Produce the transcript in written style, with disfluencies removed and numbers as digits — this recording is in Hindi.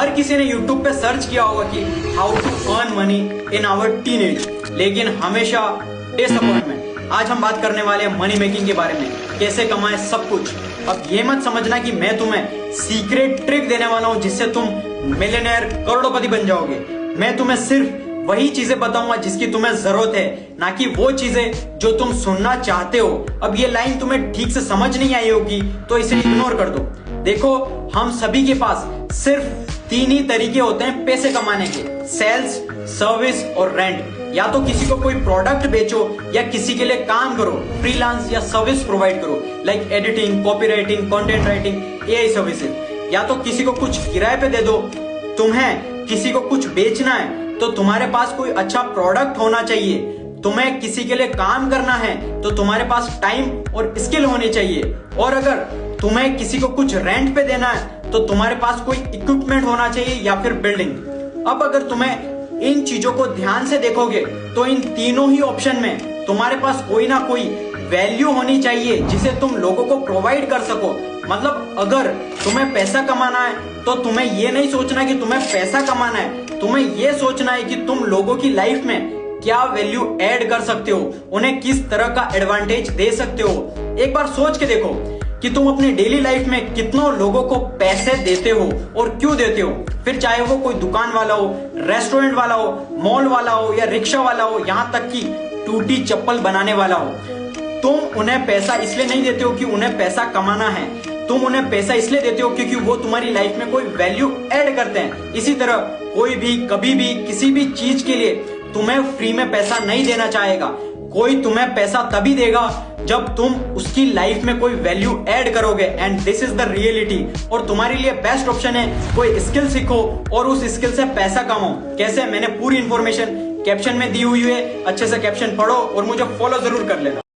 हर किसी ने YouTube पे सर्च किया होगा कि how to earn money in our teenage, लेकिन हमेशा डिसअपॉइंटमेंट। आज हम बात करने वाले हैं मनी मेकिंग के बारे में, कैसे कमाएं सब कुछ। अब ये मत समझना कि मैं तुम्हें सीक्रेट ट्रिक देने वाला हूं जिससे तुम मिलियनेयर करोड़पति बन जाओगे। मैं तुम्हें सिर्फ वही चीजें बताऊंगा जिसकी तुम्हें जरूरत है, ना कि वो चीजें जो तुम सुनना चाहते हो। अब ये लाइन तुम्हें ठीक से समझ नहीं आई होगी तो इसे इग्नोर कर दो। देखो, हम सभी के पास सिर्फ 3 ही तरीके होते हैं पैसे कमाने के, सेल्स, सर्विस और रेंट। या तो किसी को कोई प्रोडक्ट बेचो या किसी के लिए काम करो, फ्रीलांस या सर्विस प्रोवाइड करो, like editing, copywriting, content writing, AI services. या तो किसी को कुछ किराए पे दे दो। तुम्हें किसी को कुछ बेचना है तो तुम्हारे पास कोई अच्छा प्रोडक्ट होना चाहिए। तुम्हें किसी के लिए काम करना है तो तुम्हारे पास टाइम और स्किल होने चाहिए। और अगर तुम्हें किसी को कुछ रेंट पे देना है तो तुम्हारे पास कोई इक्विपमेंट होना चाहिए या फिर बिल्डिंग। अब अगर तुम्हें इन चीजों को ध्यान से देखोगे तो इन तीनों ही ऑप्शन में तुम्हारे पास कोई ना कोई वैल्यू होनी चाहिए जिसे तुम लोगों को प्रोवाइड कर सको। मतलब अगर तुम्हें पैसा कमाना है तो तुम्हें ये नहीं सोचना कि तुम्हें पैसा कमाना है, तुम्हें ये सोचना है कि तुम लोगों की लाइफ में क्या वैल्यू ऐड कर सकते हो, उन्हें किस तरह का एडवांटेज दे सकते हो। एक बार सोच के देखो कि तुम अपनी डेली लाइफ में कितनों लोगों को पैसे देते हो और क्यों देते हो। फिर चाहे वो कोई दुकान वाला हो, रेस्टोरेंट वाला हो, मॉल वाला हो या रिक्शा वाला हो, यहाँ तक कि टूटी चप्पल बनाने वाला हो। तुम उन्हें पैसा इसलिए नहीं देते हो कि उन्हें पैसा कमाना है, तुम उन्हें पैसा इसलिए देते हो क्योंकि वो तुम्हारी लाइफ में कोई वैल्यू ऐड करते हैं। इसी तरह कोई भी कभी भी किसी भी चीज के लिए तुम्हें फ्री में पैसा नहीं देना चाहेगा। कोई तुम्हें पैसा तभी देगा जब तुम उसकी लाइफ में कोई वैल्यू ऐड करोगे, and this is the reality. और तुम्हारे लिए बेस्ट ऑप्शन है कोई स्किल सीखो और उस स्किल से पैसा कमाओ। कैसे, मैंने पूरी इंफॉर्मेशन कैप्शन में दी हुई है, अच्छे से कैप्शन पढ़ो और मुझे फॉलो जरूर कर लेना।